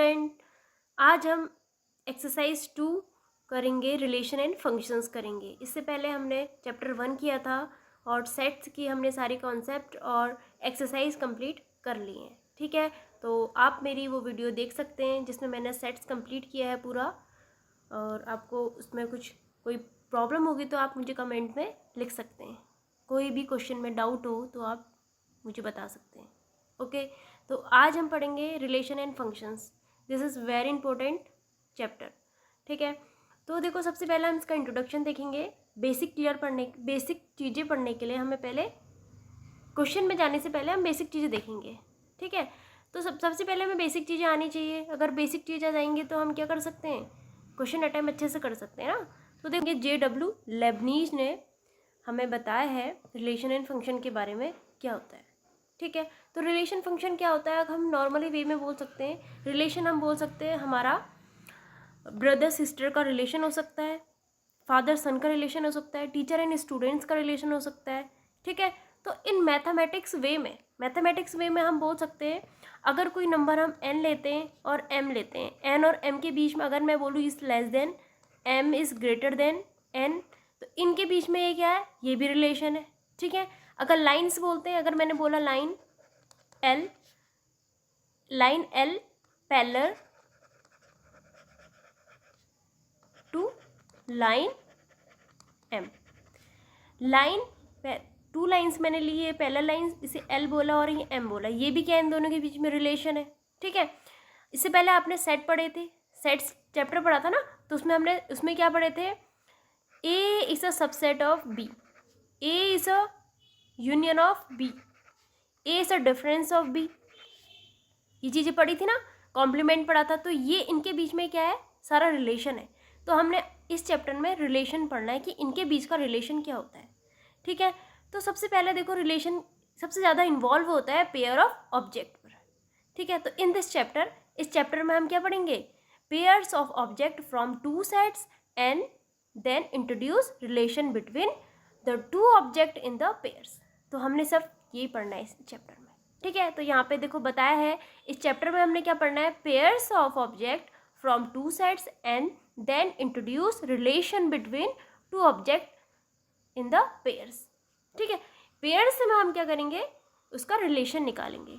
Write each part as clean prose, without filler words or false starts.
Student, आज हम exercise 2 करेंगे, रिलेशन एंड फंक्शंस करेंगे। इससे पहले हमने चैप्टर 1 किया था और सेट्स की हमने सारी कॉन्सेप्ट और एक्सरसाइज कंप्लीट कर ली हैं। ठीक है, तो आप मेरी वो वीडियो देख सकते हैं जिसमें मैंने सेट्स कंप्लीट किया है पूरा। और आपको उसमें कोई प्रॉब्लम होगी तो आप मुझे कमेंट में लिख सकते हैं। कोई भी क्वेश्चन में डाउट हो तो आप मुझे बता सकते हैं। ओके, तो आज हम पढ़ेंगे relation and functions. This is very important chapter. ठीक है, तो देखो सबसे पहले हम इसका इंट्रोडक्शन देखेंगे। बेसिक चीज़ें पढ़ने के लिए हमें पहले क्वेश्चन में जाने से पहले हम बेसिक चीज़ें देखेंगे। ठीक है, तो सबसे पहले हमें बेसिक चीज़ें आनी चाहिए। अगर बेसिक चीज़ें आ जाएंगी तो हम क्या कर सकते हैं, क्वेश्चन अटेम्प्ट अच्छे से कर सकते हैं ना। तो देखिए JW लेबनीज ने हमें बताया है रिलेशन एंड फंक्शन के बारे में क्या होता है। ठीक है, तो रिलेशन फंक्शन क्या होता है, हम नॉर्मली वे में बोल सकते हैं। रिलेशन हम बोल सकते हैं हमारा ब्रदर सिस्टर का रिलेशन हो सकता है, फादर सन का रिलेशन हो सकता है, टीचर एंड स्टूडेंट्स का रिलेशन हो सकता है। ठीक है, तो इन मैथमेटिक्स वे में हम बोल सकते हैं अगर कोई नंबर हम n लेते हैं और m लेते हैं, n और m के बीच में अगर मैं बोलूँ is less than m is greater than n, तो इनके बीच में ये क्या है, ये भी रिलेशन है। ठीक है, अगर लाइन्स बोलते हैं, अगर मैंने बोला line L parallel to line M, line 2 lines मैंने ली है पैरेलल लाइन्स, इसे L बोला और ये M बोला, ये भी क्या इन दोनों के बीच में रिलेशन है। ठीक है, इससे पहले आपने सेट पढ़े थे, सेट्स चैप्टर पढ़ा था ना, तो उसमें क्या पढ़े थे, A is a subset of B, A is a union of B, A is a difference of B, ये चीज़ें पढ़ी थी ना, कॉम्प्लीमेंट पढ़ा था। तो ये इनके बीच में क्या है, सारा रिलेशन है। तो हमने इस चैप्टर में रिलेशन पढ़ना है कि इनके बीच का रिलेशन क्या होता है। ठीक है, तो सबसे पहले देखो रिलेशन सबसे ज़्यादा इन्वॉल्व होता है पेयर ऑफ ऑब्जेक्ट पर। ठीक है, तो इन दिस चैप्टर, इस चैप्टर में हम क्या पढ़ेंगे, pairs of object from 2 sets and then introduce relation between the 2 object in the pairs. तो हमने सिर्फ यही पढ़ना है इस चैप्टर में। ठीक है, तो यहाँ पे देखो बताया है इस चैप्टर में हमने क्या पढ़ना है, pairs of object from 2 sets and then introduce relation between 2 object in the pairs. ठीक है, पेयर्स में हम क्या करेंगे, उसका रिलेशन निकालेंगे।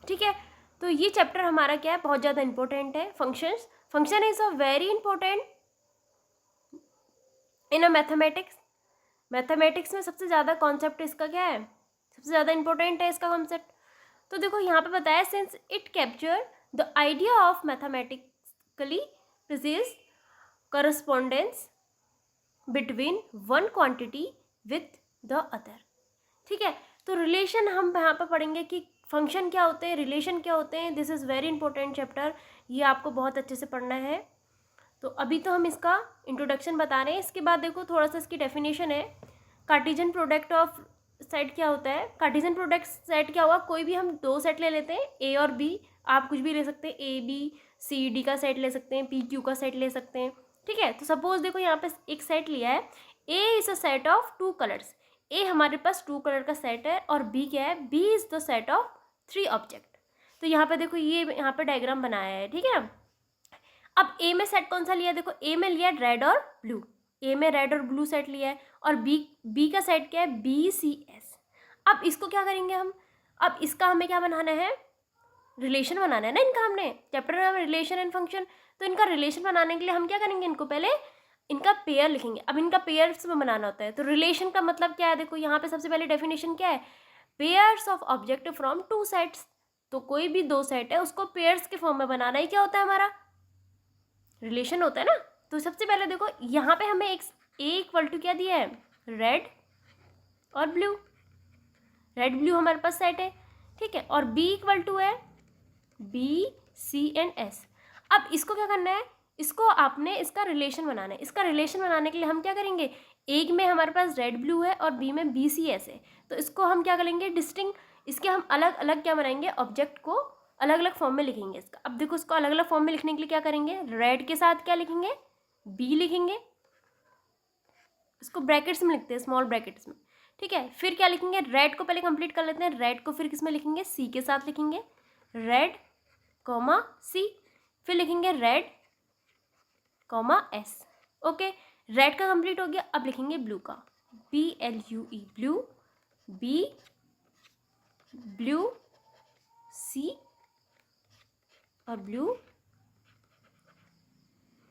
ठीक है, तो ये चैप्टर हमारा क्या है, बहुत ज़्यादा इंपॉर्टेंट है। Function is a very important in a mathematics में सबसे ज़्यादा कॉन्सेप्ट इसका क्या है, सबसे ज़्यादा इंपॉर्टेंट है इसका कॉन्सेप्ट। तो देखो यहाँ पे बताया, since it capture the idea of mathematically precise correspondence between one quantity with the other. ठीक है, तो रिलेशन हम यहाँ पर पढ़ेंगे कि फंक्शन क्या होते हैं, रिलेशन क्या होते हैं। This is very important chapter, ये आपको बहुत अच्छे से पढ़ना है। तो अभी तो हम इसका इंट्रोडक्शन बता रहे हैं, इसके बाद देखो थोड़ा सा इसकी डेफिनेशन है। कार्टेशियन प्रोडक्ट ऑफ सेट क्या होता है, कार्टेशियन प्रोडक्ट सेट क्या हुआ, कोई भी हम 2 सेट ले लेते हैं, ए और बी, आप कुछ भी ले सकते हैं, ABCD का सेट ले सकते हैं, PQ का सेट ले सकते हैं। ठीक है, तो सपोज देखो यहाँ पे एक सेट लिया है, A is a set of 2 colours, A हमारे पास 2 कलर का सेट है, और बी क्या है, B is the set of 3 object. तो यहाँ पे देखो ये यहाँ पे डायग्राम बनाया है। ठीक है, अब ए में सेट कौन सा लिया, देखो ए में लिया रेड और ब्लू, ए में रेड और ब्लू सेट लिया है, और बी का सेट क्या है, BCS। अब इसको क्या करेंगे हम, अब इसका हमें क्या बनाना है, रिलेशन बनाना है ना इनका, हमने चैप्टर में रिलेशन एंड फंक्शन। तो इनका रिलेशन बनाने के लिए हम क्या करेंगे, इनको पहले इनका पेयर लिखेंगे। अब इनका पेयर्स में बनाना होता है, तो रिलेशन का मतलब क्या है, देखो यहाँ पे सबसे पहले डेफिनेशन क्या है, pairs of object from 2 sets. तो कोई भी 2 सेट है उसको पेयर्स के फॉर्म में बनाना ही क्या होता है, हमारा रिलेशन होता है ना। तो सबसे पहले देखो यहाँ पे हमें एक ए इक्वल टू क्या दिया है, रेड और ब्लू, रेड ब्लू हमारे पास सेट है। ठीक है, और बी इक्वल टू है BCS। अब इसको क्या करना है, इसको आपने इसका रिलेशन बनाना है। इसका रिलेशन बनाने के लिए हम क्या करेंगे, एक में हमारे पास रेड ब्लू है और बी में BCS है, तो इसको हम क्या करेंगे, डिस्टिंग, इसके हम अलग अलग क्या बनाएंगे, ऑब्जेक्ट को अलग अलग फॉर्म में लिखेंगे इसका। अब देखो इसको अलग अलग फॉर्म में लिखने के लिए क्या करेंगे, रेड के साथ क्या लिखेंगे, B लिखेंगे, इसको ब्रैकेट्स में लिखते हैं, स्मॉल ब्रैकेट्स में। ठीक है, फिर क्या लिखेंगे, रेड को पहले कंप्लीट कर लेते हैं, रेड को फिर किस में लिखेंगे, C के साथ लिखेंगे, रेड कॉमा C। फिर लिखेंगे red comma S. Okay, red का कंप्लीट हो गया। अब लिखेंगे ब्लू का, BLUE blue, B blue, C और ब्लू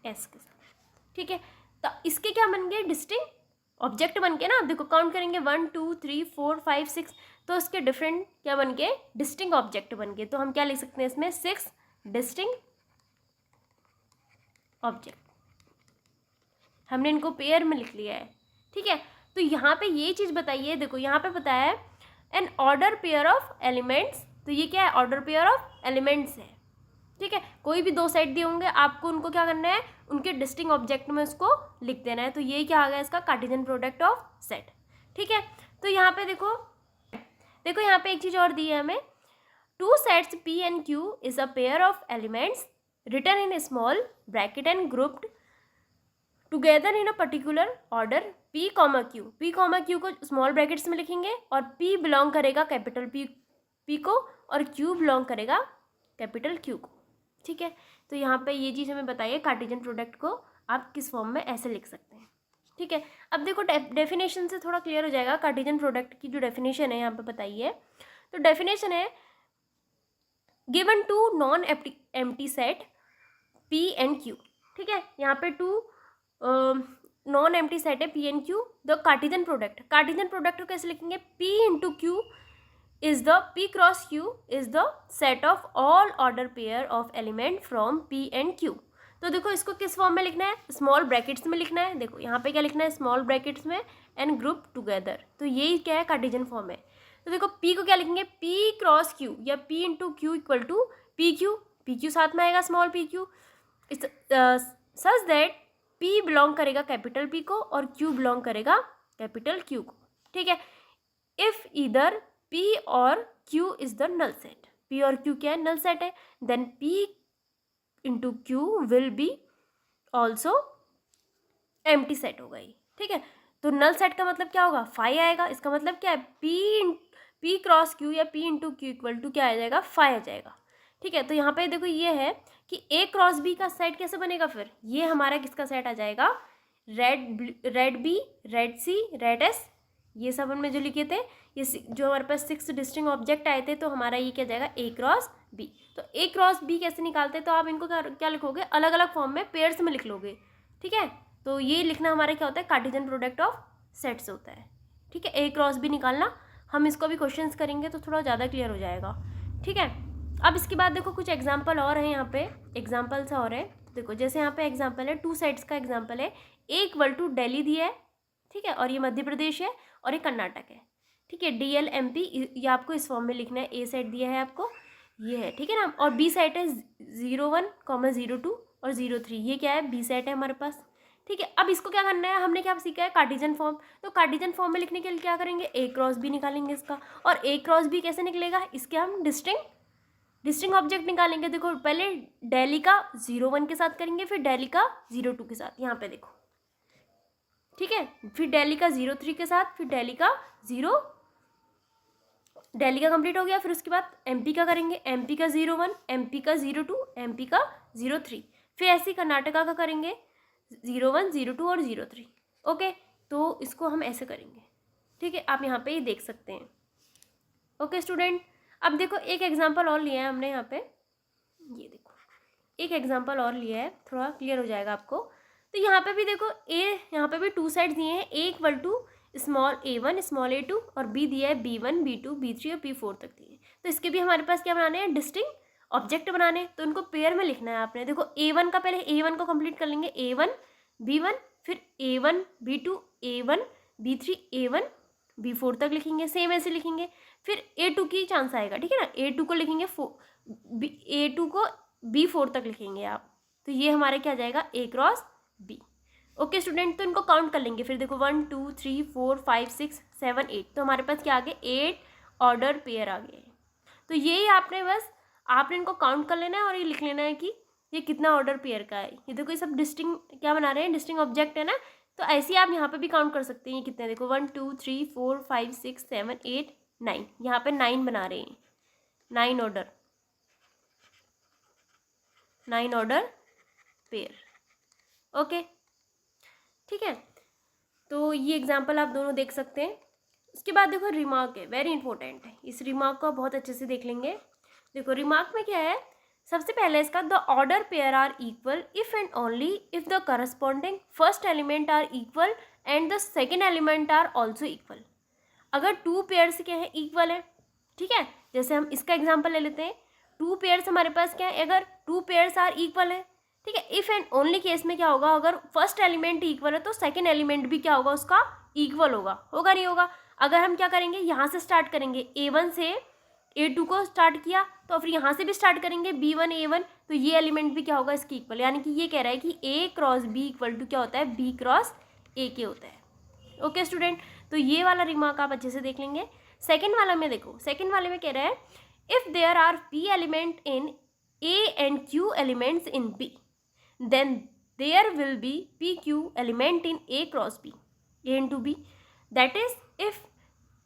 एस के साथ। ठीक है, तो इसके क्या बन गए, डिस्टिंक्ट ऑब्जेक्ट बन के ना। आप देखो काउंट करेंगे 1 2 3 4 5 6, तो इसके डिफरेंट क्या बन गए, डिस्टिंक्ट ऑब्जेक्ट बन गए। तो हम क्या लिख सकते हैं इसमें, 6 डिस्टिंक्ट ऑब्जेक्ट। हमने इनको पेयर में लिख लिया है। ठीक है, तो यहाँ पे ये चीज़ बताइए, देखो यहाँ पे बताया है an order pair of elements. तो ये क्या है, ऑर्डर पेयर ऑफ एलिमेंट्स है। ठीक है, कोई भी दो सेट दिए होंगे, आपको उनको क्या करना है, उनके डिस्टिंक्ट ऑब्जेक्ट में उसको लिख देना है। तो ये क्या आ गया इसका, कार्टेशियन प्रोडक्ट ऑफ सेट। ठीक है, तो यहाँ पे देखो यहाँ पे एक चीज़ और दी है हमें, two sets P and Q is a pair of elements written in small bracket and grouped together in a particular order P, Q। P, Q को स्मॉल ब्रैकेट्स में लिखेंगे और P बिलोंग करेगा कैपिटल P को और Q belong करेगा capital Q को। ठीक है, तो यहाँ पे ये चीज़ हमें बताइए, कार्टेशियन प्रोडक्ट को आप किस फॉर्म में ऐसे लिख सकते हैं। ठीक है, अब देखो डेफिनेशन से थोड़ा क्लियर हो जाएगा। कार्टेशियन प्रोडक्ट की जो डेफिनेशन है यहाँ पे बताइए, तो डेफिनेशन है given two non empty set P and Q। ठीक है, यहाँ पे टू नॉन एम्प्टी सेट है P and Q, the Cartesian product को कैसे लिखेंगे, P into Q is the P cross Q is the set of all order pair of element from P and Q। तो देखो इसको किस form में लिखना है, स्मॉल ब्रैकेट्स में लिखना है। देखो यहाँ पे क्या लिखना है, स्मॉल ब्रैकेट्स में एंड ग्रुप टुगेदर। तो यही क्या है, कार्टेशियन फॉर्म है। तो देखो P को क्या लिखेंगे, P क्रॉस Q या P into Q equal to PQ साथ में आएगा, small PQ, such that P belong करेगा कैपिटल P को और Q बिलोंग करेगा कैपिटल Q को। ठीक है, इफ ईदर P और Q is the null set, P और Q क्या है, नल सेट है, then P into Q will be also empty set होगा ये। ठीक है, तो नल सेट का मतलब क्या होगा, 5 आएगा। इसका मतलब क्या है, P क्रॉस Q या P into Q equal to क्या आ जाएगा, 5 आ जाएगा। ठीक है, तो यहाँ पे देखो ये है कि A क्रॉस B का सेट कैसे बनेगा, फिर ये हमारा किसका सेट आ जाएगा, red B, red C, red S, ये सब हमने जो लिखे थे, ये जो हमारे पास 6 डिस्टिंक्ट ऑब्जेक्ट आए थे, तो हमारा ये क्या जाएगा, A क्रॉस B। तो A क्रॉस B कैसे निकालते हैं, तो आप इनको क्या लिखोगे, अलग अलग फॉर्म में पेयर्स में लिख लोगे। ठीक है, तो ये लिखना हमारा क्या होता है, कार्टेशियन प्रोडक्ट ऑफ सेट्स होता है। ठीक है, A क्रॉस B निकालना, हम इसको भी क्वेश्चंस करेंगे तो थोड़ा ज़्यादा क्लियर हो जाएगा। ठीक है, अब इसके बाद देखो कुछ एग्जाम्पल और हैं, यहाँ पे एग्जाम्पल्स और है। देखो जैसे यहाँ पे एग्जाम्पल है, 2 सेट्स का एग्जाम्पल है, A इक्वल टू दिल्ली दिया है। ठीक है, और ये मध्य प्रदेश है और ये कर्नाटक है। ठीक है, DL MP, ये आपको इस फॉर्म में लिखना है। A सेट दिया है आपको, ये है। ठीक है ना, और B सेट है 01, 02 और 03, ये क्या है, B सेट है हमारे पास। ठीक है, अब इसको क्या करना है, हमने क्या सीखा है, कार्टेशियन फॉर्म। तो कार्टेशियन फॉर्म में लिखने के लिए क्या करेंगे, A क्रॉस B निकालेंगे इसका, और A क्रॉस B कैसे निकलेगा, इसके हम डिस्टिंक्ट ऑब्जेक्ट निकालेंगे। देखो पहले दिल्ली का 01 के साथ करेंगे, फिर दिल्ली का 02 के साथ, यहाँ पे देखो। ठीक है, फिर दिल्ली का 03 के साथ, फिर दिल्ली का कंप्लीट हो गया। फिर उसके बाद MP का करेंगे, MP का 01, MP का 02, MP का 03, फिर ऐसे कर्नाटका का करेंगे 01, 02 और 03। ओके, तो इसको हम ऐसे करेंगे। ठीक है, आप यहाँ पे ही देख सकते हैं। ओके स्टूडेंट, अब देखो एक एग्जाम्पल और लिया है हमने यहाँ पे, ये देखो एक एग्जाम्पल और लिया है, थोड़ा क्लियर हो जाएगा आपको। तो यहाँ पे भी देखो यहाँ पे भी 2 सेट्स दिए हैं, A equal to small A1, small A2 और B दिया है B1, B2, B3 और B4 तक दिए। तो इसके भी हमारे पास क्या बनाने हैं, डिस्टिंक्ट ऑब्जेक्ट बनाने, तो उनको पेयर में लिखना है आपने। देखो A1 का पहले A1 को कंप्लीट कर लेंगे, A1 B1, फिर A1 B2, A1 B3, A1 B4 तक लिखेंगे, सेम ऐसे लिखेंगे। फिर A2 की चांस आएगा, ठीक है ना, A2 को लिखेंगे A2 को B4 तक लिखेंगे आप। तो ये हमारे क्या जाएगा, A cross B। Okay student, तो इनको काउंट कर लेंगे। फिर देखो 1 2 3 4 5 6 7 8, तो हमारे पास क्या आ गए, 8 ऑर्डर पेयर आ गए। तो यही आपने इनको काउंट कर लेना है और ये लिख लेना है कि ये कितना ऑर्डर पेयर का है। ये देखो ये सब डिस्टिंक्ट क्या बना रहे हैं, डिस्टिंक्ट ऑब्जेक्ट है ना, तो ऐसे ही आप यहाँ पे भी काउंट कर सकते हैं। ये कितने, देखो 1 2 3 4 5 6 7 8 9, यहाँ पे 9 बना रहे हैं, 9 ऑर्डर। 9 order pair. ओके, ठीक है। तो ये एग्जाम्पल आप दोनों देख सकते हैं। उसके बाद देखो रिमार्क है, वेरी इंपॉर्टेंट है, इस रिमार्क को बहुत अच्छे से देख लेंगे। देखो रिमार्क में क्या है, सबसे पहले इसका the order pair are equal if and only if the corresponding first element are equal and the second element are also equal. अगर टू पेयर्स क्या है, इक्वल है, ठीक है। जैसे हम इसका एग्जाम्पल ले लेते हैं, टू पेयर्स हमारे पास क्या है, अगर टू पेयर्स आर इक्वल है, ठीक है। इफ एंड ओनली केस में क्या होगा, अगर फर्स्ट एलिमेंट इक्वल है तो सेकेंड एलिमेंट भी क्या होगा, उसका इक्वल होगा, होगा नहीं होगा। अगर हम क्या करेंगे, यहाँ से स्टार्ट करेंगे, A1 से A2 को स्टार्ट किया, तो फिर यहाँ से भी स्टार्ट करेंगे B1 A1, तो ये एलिमेंट भी क्या होगा, इसकी इक्वल। यानी कि ये कह रहा है कि A cross B equal to क्या होता है, B क्रॉस A के होता है। ओके स्टूडेंट, तो ये वाला रिमार्क आप अच्छे से देख लेंगे। सेकेंड वाला में देखो, सेकेंड वाले में कह रहा है if there are P element in A and Q elements in B, then there will be PQ element in A cross B, A into B. That is, if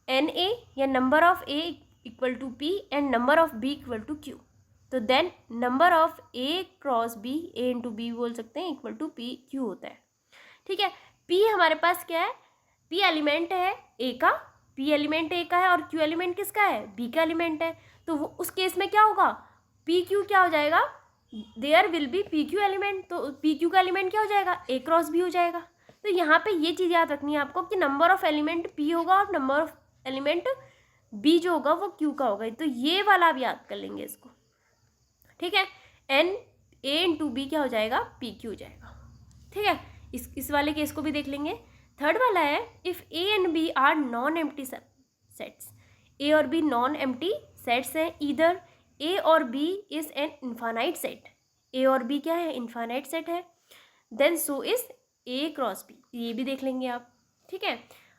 NA या number of A equal to P and number of B equal to Q, तो then number of A cross B, A into B बोल सकते हैं, equal to PQ होता है, ठीक है। P हमारे पास क्या है, P एलिमेंट है A का, P एलिमेंट A का है, और Q एलिमेंट किसका है, B का एलिमेंट है। तो वो उस केस में क्या होगा, PQ क्या हो जाएगा, there will be PQ element, तो PQ का एलिमेंट क्या हो जाएगा, A क्रॉस B हो जाएगा। तो यहाँ पे ये चीज़ याद रखनी है आपको कि नंबर ऑफ एलिमेंट P होगा और नंबर ऑफ एलिमेंट B जो होगा वो Q का होगा। तो ये वाला आप याद कर लेंगे इसको, ठीक है। A इंटू B क्या हो जाएगा, PQ हो जाएगा, ठीक है। इस वाले केस को भी देख लेंगे। थर्ड वाला है if A and B are non empty sets, A और B नॉन एम्प्टी सेट्स हैं, ईदर A और B is an infinite set, A और B क्या है, इन्फानाइट सेट है, then so is A cross B, ये भी देख लेंगे आप, ठीक है।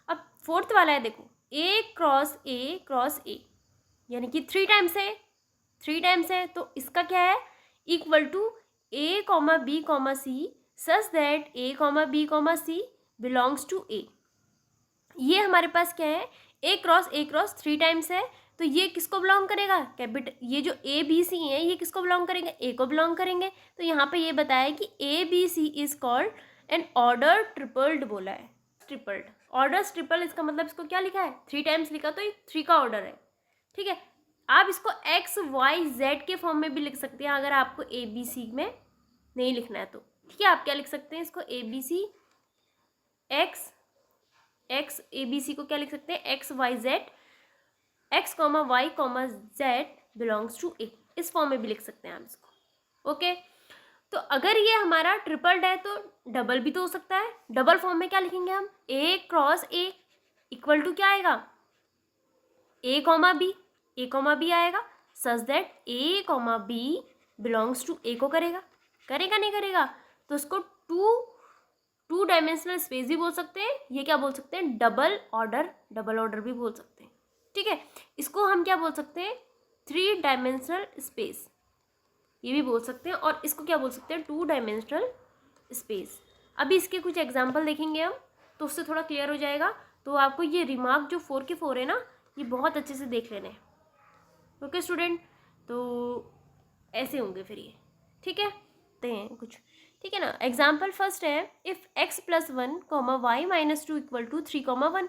अब फोर्थ वाला है, देखो A क्रॉस A, यानी कि 3 टाइम्स है, 3 टाइम्स है, तो इसका क्या है, equal to A comma B comma C such that A comma B comma C belongs to A। ये हमारे पास क्या है, A क्रॉस 3 टाइम्स है, तो ये किसको बिलोंग करेगा, कैपिटल, ये जो A B C है ये किसको बिलोंग करेंगे, A को बिलोंग करेंगे। तो यहाँ पे ये बताया कि A B C is called an order tripled बोला है, ट्रिपल्ड ऑर्डर ट्रिपल, इसका मतलब इसको क्या लिखा है, 3 टाइम्स लिखा, तो ये 3 का ऑर्डर है, ठीक है। आप इसको X Y Z के फॉर्म में भी लिख सकते हैं, अगर आपको A B C में नहीं लिखना है तो, ठीक है। आप क्या लिख सकते हैं, इसको A B C X A B C को क्या लिख सकते हैं, X Y Z, X comma Y comma Z belongs to A, इस फॉर्म में भी लिख सकते हैं आप इसको, ओके। तो अगर ये हमारा ट्रिपल्ड है तो डबल भी तो हो सकता है, डबल फॉर्म में क्या लिखेंगे हम, A cross A equal to क्या आएगा, A कॉमा B आएगा, सच that A comma B belongs to A को करेगा नहीं करेगा, तो उसको टू डायमेंशनल स्पेस भी बोल सकते हैं, ये क्या बोल सकते हैं, डबल ऑर्डर भी बोल सकते हैं, ठीक है। इसको हम क्या बोल सकते हैं, 3 डायमेंशनल स्पेस, ये भी बोल सकते हैं, और इसको क्या बोल सकते हैं, 2 डायमेंशनल स्पेस। अभी इसके कुछ एग्जांपल देखेंगे हम, तो उससे थोड़ा क्लियर हो जाएगा। तो आपको ये रिमार्क जो 4 के 4 है ना, ये बहुत अच्छे से देख लेने हैं, ओके स्टूडेंट। तो ऐसे होंगे फिर ये, ठीक है, तो हैं कुछ, ठीक है ना। एग्जाम्पल फर्स्ट है if x + 1 y - 2 = 3, 1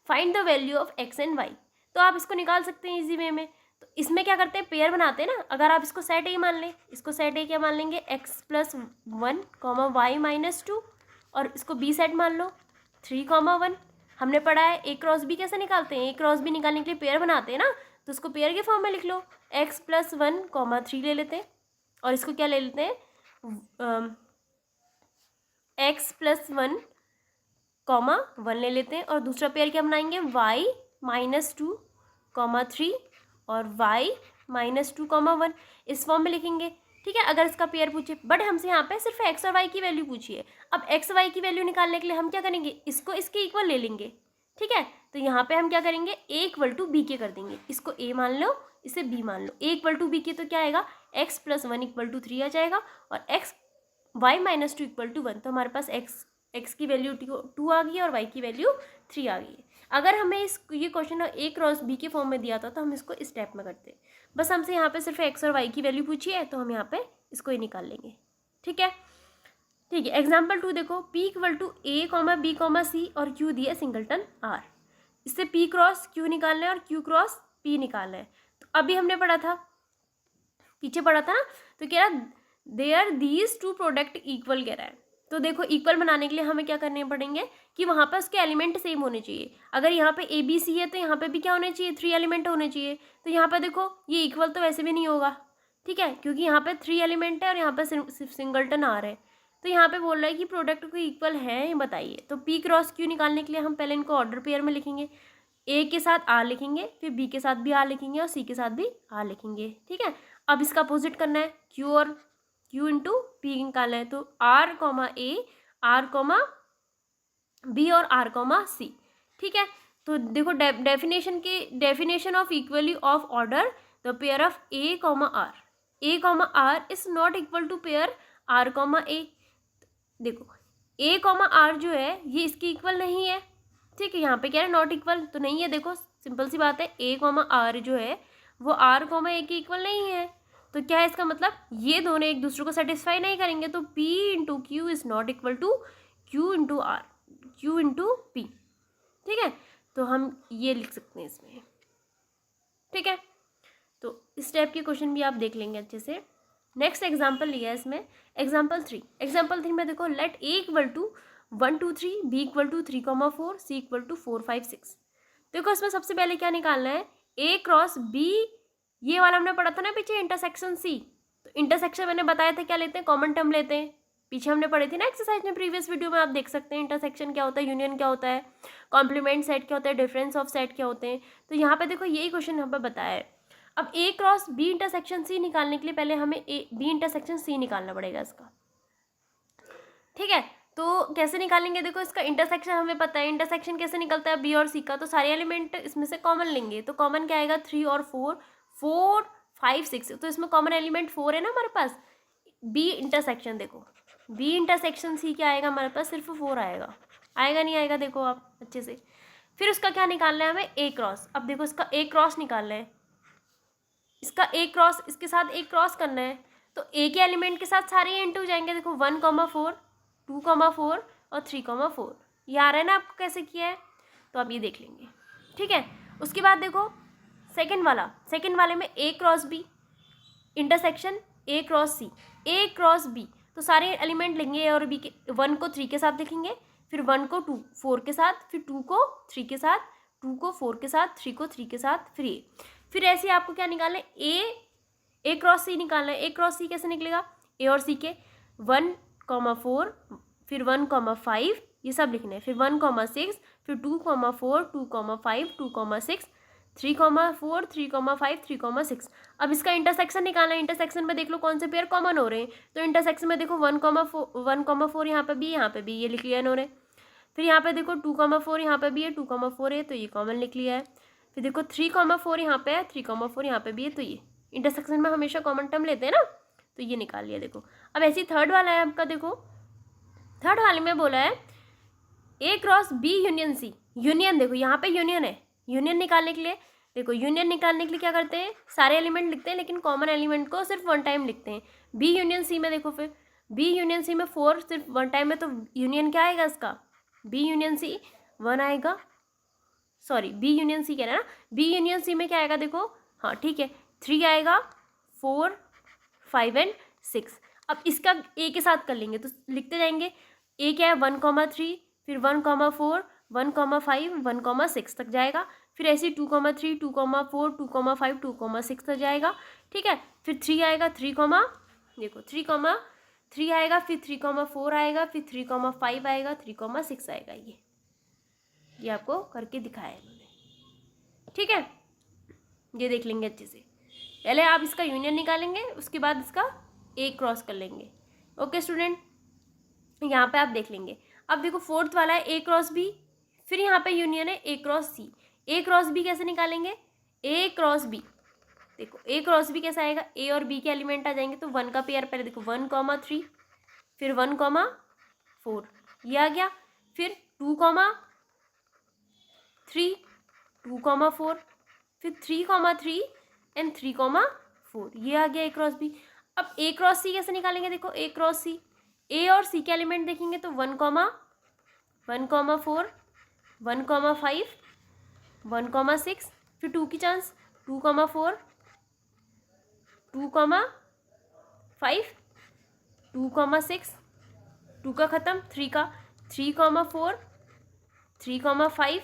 find the value of x and y। तो आप इसको निकाल सकते हैं इजी वे में। तो इसमें क्या करते हैं, पेयर बनाते हैं ना। अगर आप इसको सेट A मान लें, इसको सेट A क्या मान लेंगे, x + 1 y - 2, और इसको B सेट मान लो 3, 1। हमने पढ़ा है A क्रॉस B कैसे निकालते हैं, A क्रॉस B निकालने के लिए पेयर बनाते हैं ना, तो उसको पेयर के फॉर्म में लिख लो, x + 1 3 ले लेते हैं, और इसको क्या ले लेते हैं, x + 1 1 ले लेते हैं, और दूसरा पेयर क्या बनाएंगे, y - 2 3 और y - 2 1, इस फॉर्म में लिखेंगे, ठीक है। अगर इसका पेयर पूछे, बट हमसे यहाँ पे सिर्फ x और y की वैल्यू पूछी है। अब x y की वैल्यू निकालने के लिए हम क्या करेंगे, इसको इसके इक्वल ले लेंगे, ठीक है। तो यहाँ पे हम क्या करेंगे, a = b के कर देंगे, इसको a मान लो, इसे b मान लो, a = b के, तो क्या आएगा, x + 1 = 3 आ जाएगा, और y - 2 = 1, तो हमारे पास x की वैल्यू 2 आ गई और y की वैल्यू 3 आ गई है। अगर हमें ये क्वेश्चन A क्रॉस B के फॉर्म में दिया था तो हम इसको इस स्टेप में करते, बस हमसे यहाँ पे सिर्फ एक्स और वाई की वैल्यू पूछी है, तो हम यहाँ पे इसको ही निकाल लेंगे। ठीक है, ठीक है। एग्जाम्पल 2 देखो, P equal to A comma B comma C और Q दिया सिंगलटन R। इससे P क्रॉस Q निकालना है और Q क्रॉस P निकालना है। तो अभी हमने पढ़ा था, पीछे पढ़ा था ना, तो कह रहा there these two product equal कह रहा है। तो देखो इक्वल बनाने के लिए हमें क्या करने पड़ेंगे कि वहाँ पर उसके एलिमेंट सेम होने चाहिए। अगर यहाँ पे ए बी सी है तो यहाँ पे भी क्या होने चाहिए, 3 एलिमेंट होने चाहिए। तो यहाँ पे देखो ये इक्वल तो वैसे भी नहीं होगा, ठीक है, क्योंकि यहाँ पे 3 एलिमेंट है और यहाँ पे सिर्फ सिंगलटन आ रहा है। तो यहाँ पे बोल रहा है कि प्रोडक्ट को इक्वल है, ये बताइए। तो पी क्रॉस क्यू निकालने के लिए हम पहले इनको ऑर्डर पेयर में लिखेंगे। ए के साथ आर लिखेंगे, फिर बी के साथ भी आर लिखेंगे और सी के साथ भी आर लिखेंगे। ठीक है, अब इसका अपोजिट करना है, क्यू और क्यू इंटू पी निकालना है। तो R comma A, R comma B और आर कॉमा सी। ठीक है, तो देखो definition of equally of order the pair of A comma R, A comma R is not equal to pair R comma A. देखो A comma are जो है ये इसकी इक्वल नहीं है, ठीक है, यहाँ पे क्या है नॉट इक्वल, तो नहीं है। देखो सिंपल सी बात है, ए कॉमा आर जो है वो आर कॉमा ए की इक्वल नहीं है। तो क्या है इसका मतलब, ये दोनों एक दूसरे को सेटिस्फाई नहीं करेंगे। तो P into Q is not equal to Q into R, Q into P. ठीक है, तो हम ये लिख सकते हैं इसमें। ठीक है, तो इस टाइप के क्वेश्चन भी आप देख लेंगे अच्छे से। नेक्स्ट एग्जाम्पल लिया है इसमें, एग्जाम्पल 3। एग्जाम्पल 3 में देखो, let A equal to 1 2 3, B equal to 3,4, C equal to 4 5 6। देखो इसमें सबसे पहले क्या निकालना है, ए क्रॉस बी, ये वाला हमने पढ़ा था ना पीछे, इंटरसेक्शन सी। तो इंटरसेक्शन मैंने बताया था क्या लेते हैं, कॉमन टर्म लेते हैं। पीछे हमने पढ़ी थी ना एक्सरसाइज में, प्रीवियस वीडियो में आप देख सकते हैं इंटरसेक्शन क्या होता है, यूनियन क्या होता है, कॉम्प्लीमेंट सेट क्या होता है, डिफरेंस ऑफ सेट क्या होते हैं। तो यहाँ पे देखो यही क्वेश्चन यहाँ पे बताया है। अब ए क्रॉस बी इंटरसेक्शन सी निकालने के लिए पहले हमें ए बी इंटरसेक्शन सी निकालना पड़ेगा इसका। ठीक है, तो कैसे निकालेंगे, देखो इसका इंटरसेक्शन हमें पता है, इंटरसेक्शन कैसे निकलता है बी और सी का। तो सारे एलिमेंट इसमें से कॉमन लेंगे, तो कॉमन क्या आएगा, 3 और 4, 4 5 6। तो इसमें कॉमन एलिमेंट 4 है ना हमारे पास। बी इंटरसेक्शन देखो, बी इंटरसेक्शन सी क्या आएगा हमारे पास, सिर्फ 4 आएगा। आएगा नहीं आएगा, देखो आप अच्छे से। फिर उसका क्या निकालना है हमें, ए क्रॉस। अब देखो इसका ए क्रॉस निकालना है, इसका ए क्रॉस इसके साथ ए क्रॉस करना है। तो ए के एलिमेंट के साथ सारे इंटू हो जाएंगे। देखो 1,4, 2,4 और 3,4, ये आ रहा है ना आपको कैसे किया है, तो आप ये देख लेंगे। ठीक है, उसके बाद देखो सेकंड वाले में A cross B intersection A cross C, A cross B. तो सारे एलिमेंट लेंगे ए और बी के, 1 को 3 के साथ लिखेंगे, फिर 1 को 2 4 के साथ, फिर 2 को 3 के साथ, 2 को 4 के साथ, 3 को 3 के साथ, फिर ऐसे आपको क्या निकालना है, ए क्रॉस सी निकालना है। ए क्रॉस सी कैसे निकलेगा, ए और सी के 1,4, फिर 1,5, ये सब लिखना है, फिर 1,6, फिर 2,4, 2,5, 2,6, 3,4, 3,5, 3,6। अब इसका इंटरसेक्शन निकालना है। इंटरसेक्शन में देख लो कौन से पेयर कॉमन हो रहे हैं। तो इंटरसेक्शन में देखो 1,4 यहाँ पे भी ये लिख लिया इन्होंने। फिर यहाँ पे देखो 2,4 यहाँ पे भी है, 2,4 है तो ये कॉमन लिख लिया है। फिर देखो 3,4 यहाँ पे है, 3,4 यहाँ पे भी है, तो ये इंटरसेक्शन में हमेशा कॉमन टर्म लेते हैं ना, तो ये निकाल लिया। देखो अब ऐसे ही थर्ड वाला है आपका, देखो थर्ड वाले में बोला है A cross B union C. Union देखो यहाँ पे यूनियन है, यूनियन निकालने के लिए देखो, यूनियन निकालने के लिए क्या करते हैं, सारे एलिमेंट लिखते हैं लेकिन कॉमन एलिमेंट को सिर्फ 1 टाइम लिखते हैं। बी यूनियन सी में देखो, फिर बी यूनियन सी में 4 सिर्फ 1 टाइम है, तो यूनियन क्या आएगा इसका, बी यूनियन सी 1 आएगा। सॉरी बी यूनियन सी कह रहा है ना, बी यूनियन सी में क्या आएगा देखो, हाँ ठीक है 3 आएगा, 4 5 एंड 6। अब इसका ए के साथ कर लेंगे तो लिखते जाएंगे, ए क्या है 1,3, फिर 1,4, 1,5, 1,6 तक जाएगा। फिर ऐसे 2,3, 2,4, 2,5, 2,6 तक जाएगा। ठीक है, फिर 3 आएगा, देखो 3 आएगा, फिर 3,4 आएगा, फिर 3,5 आएगा, 3,6 आएगा। ये आपको करके दिखाया है मैंने। ठीक है, ये देख लेंगे अच्छे से। पहले आप इसका यूनियन निकालेंगे, उसके बाद इसका ए क्रॉस कर लेंगे। ओके स्टूडेंट, यहाँ पे आप देख लेंगे। अब देखो फोर्थ वाला है ए क्रॉस बी, फिर यहाँ पे यूनियन है A cross C. A cross B कैसे निकालेंगे, ए क्रॉस बी देखो, ए क्रॉस बी कैसा आएगा, ए और बी के एलिमेंट आ जाएंगे। तो 1 का पेयर पहले देखो 1,3, फिर 1,4 ये आ गया, फिर 2,3, 2,4, फिर 3,3, एंड 3,4। ये आ गया ए क्रॉस बी। अब ए क्रॉस सी कैसे निकालेंगे? देखो ए क्रॉस सी, ए और सी के एलिमेंट देखेंगे तो 1,4, 1,5, 1,6, फिर 2 की चांस 2,4, 2,5, 2,6, 2 का ख़त्म, 3 का 3,4, 3,5,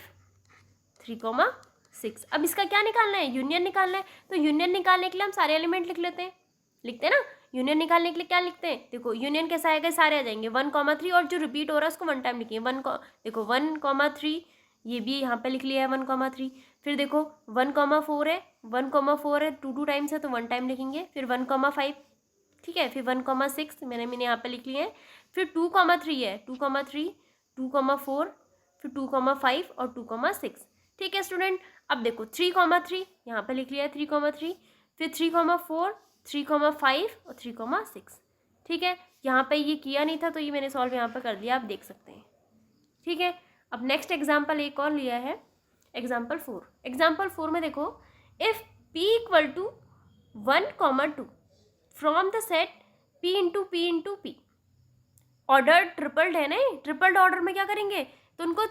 3,6। अब इसका क्या निकालना है? यूनियन निकालना है। तो यूनियन निकालने के लिए हम सारे एलिमेंट लिख लेते हैं, लिखते हैं ना। यूनियन निकालने के लिए क्या लिखते हैं? देखो यूनियन कैसा आएगा, सारे आ जाएंगे 1,3 और जो रिपीट हो रहा है उसको 1 टाइम लिखिए। देखो 1,3 ये भी यहाँ पे लिख लिया है 1,3। फिर देखो 1,4 है, 1,4 है 2 टाइम्स है तो 1 टाइम लिखेंगे। फिर 1,5, ठीक है। फिर 1,6 मैंने यहाँ पे लिख लिया है। फिर 2,3 है, 2,3, 2,4, फिर 2,5 और 2,6। ठीक है स्टूडेंट। अब देखो 3,3 यहाँ पे लिख लिया है 3,3, फिर 3,4, 3,5 और 3,6। ठीक है, यहाँ पे ये किया नहीं था तो ये मैंने सॉल्व यहाँ पे कर दिया, आप देख सकते हैं। ठीक है, अब नेक्स्ट एग्जाम्पल एक और लिया है, एग्जाम्पल 4। एग्जाम्पल 4 में देखो, if p equal to 1,2 from the set p into p, order tripled है ना। ट्रिपल्ड ऑर्डर में क्या करेंगे? तो उनको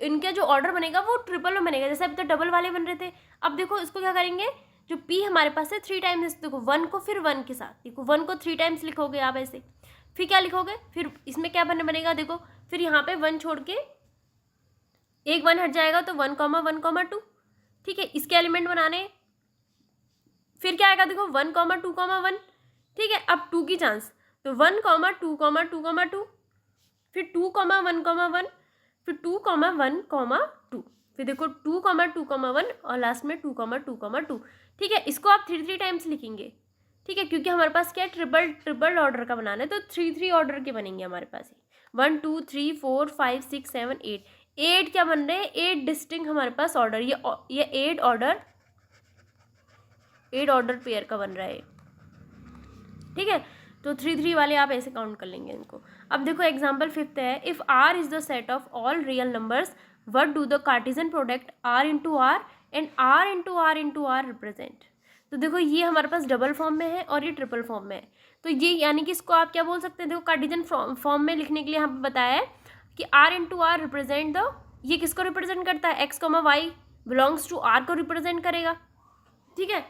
इनका जो ऑर्डर बनेगा वो ट्रिपल में बनेगा, जैसे अभी तो डबल वाले बन रहे थे। अब देखो इसको क्या करेंगे, जो p हमारे पास है 3 टाइम्स, देखो 1 को फिर 1 के साथ, देखो 1 को 3 टाइम्स लिखोगे आप ऐसे। फिर क्या लिखोगे? फिर इसमें क्या बनेगा? देखो फिर यहाँ पे 1 छोड़ के एक 1 हट जाएगा तो 1,1,2। ठीक है, इसके एलिमेंट बनाने। फिर क्या आएगा? देखो 1,2,1। ठीक है, अब 2 की चांस तो 1,2,2,2, फिर 2,1,1, फिर 2,1,2, फिर देखो 2,2,1 और लास्ट में 2,2,2। ठीक है, इसको आप 3 टाइम्स लिखेंगे। ठीक है, क्योंकि हमारे पास क्या है, ट्रिपल ऑर्डर का बनाना है तो 3 ऑर्डर के बनेंगे हमारे पास। 1 2 3 4 5 6 7 8 क्या बन रहे हैं? 8 डिस्टिंक्ट हमारे पास ऑर्डर, ये 8 ऑर्डर पेयर का बन रहा है। ठीक है, तो 3 वाले आप ऐसे काउंट कर लेंगे इनको। अब देखो एग्जाम्पल 5 है, if R is the set of all real numbers, what do the Cartesian product R into R and R into R represent. तो देखो ये हमारे पास डबल फॉर्म में है और ये ट्रिपल फॉर्म में है, तो ये यानी कि इसको आप क्या बोल सकते हैं? देखो कार्टेशियन फॉर्म में लिखने के लिए यहाँ पे बताया है कि R into R represent the, ये किसको रिप्रेजेंट करता है? X, Y belongs to R को रिप्रेजेंट करेगा। ठीक है,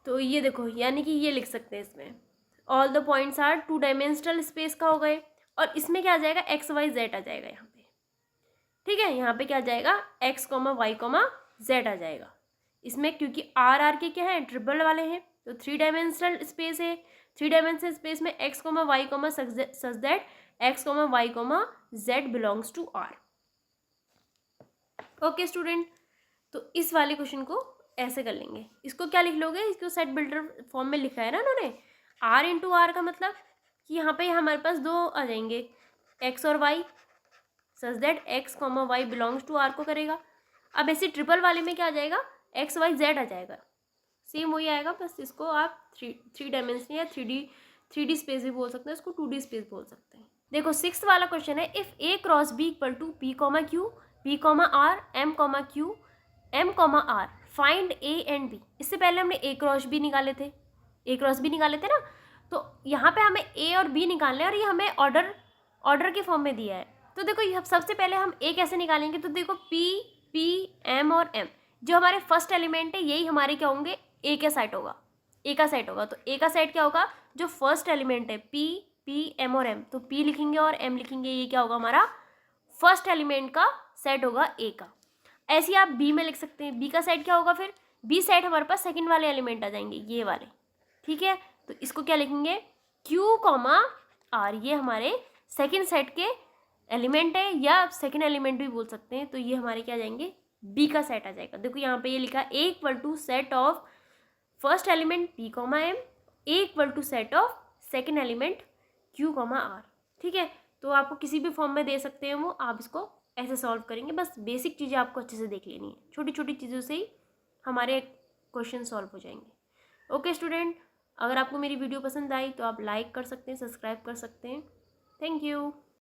तो ये देखो यानी कि ये लिख सकते हैं इसमें, all the points are 2 dimensional space का हो गए। और इसमें क्या आ जाएगा? X, Y, Z आ जाएगा यहाँ पे। ठीक है, यहाँ पे क्या आ जाएगा? X, Y, Z आ जाएगा इसमें, क्योंकि R के क्या है? ट्रिपल वाले हैं, तो 3 डायमेंशनल स्पेस है। 3 डायमेंशनल स्पेस में X, Y, such that X, Y, Z belongs to R। Okay student, तो इस वाले क्वेश्चन को ऐसे कर लेंगे। इसको क्या लिख लोगे? इसको सेट बिल्डर फॉर्म में लिखा है ना उन्होंने। R इंटू आर का मतलब कि यहाँ पे हमारे पास 2 आ जाएंगे, X और Y, such that X, Y belongs to R को करेगा। अब ऐसे ट्रिपल वाले में क्या आ जाएगा? X, Y, Z आ जाएगा, सेम वही आएगा, बस इसको आप 3 डायमेंशन या 3D स्पेस भी बोल सकते हैं, इसको 2D स्पेस बोल सकते हैं। देखो 6th वाला क्वेश्चन है, if A cross B equal to P, Q, P, R, M, Q, M, R, find A and B। इससे पहले हमने A क्रॉस B निकाले थे, ना। तो यहाँ पे हमें A और B निकालना है और ये हमें ऑर्डर के फॉर्म में दिया है। तो देखो सबसे पहले हम A कैसे निकालेंगे? तो देखो P, M और M जो हमारे फर्स्ट एलिमेंट है, यही हमारे क्या होंगे? A का सेट होगा, तो A का सेट क्या होगा? जो फर्स्ट एलिमेंट है P, M और M, तो P लिखेंगे और M लिखेंगे, ये क्या होगा? हमारा फर्स्ट एलिमेंट का सेट होगा A का। ऐसे ही आप B में लिख सकते हैं, B का सेट क्या होगा? फिर B सेट हमारे पास सेकंड वाले एलिमेंट आ जाएंगे, ये वाले। ठीक है, तो इसको क्या लिखेंगे? Q, R, ये हमारे सेकंड सेट के एलिमेंट है, या सेकंड एलिमेंट भी बोल सकते हैं। तो ये हमारे क्या आ जाएंगे? B का सेट आ जाएगा। देखो यहाँ पे ये लिखा A equal to set of first element P, M, A equal to set of second element Q, R। ठीक है, तो आपको किसी भी फॉर्म में दे सकते हैं वो, आप इसको ऐसे सॉल्व करेंगे। बस बेसिक चीज़ें आपको अच्छे से देख लेनी है, छोटी छोटी चीज़ों से ही हमारे क्वेश्चन सॉल्व हो जाएंगे। ओके स्टूडेंट, अगर आपको मेरी वीडियो पसंद आई तो आप लाइक कर सकते हैं, सब्सक्राइब कर सकते हैं। Thank you.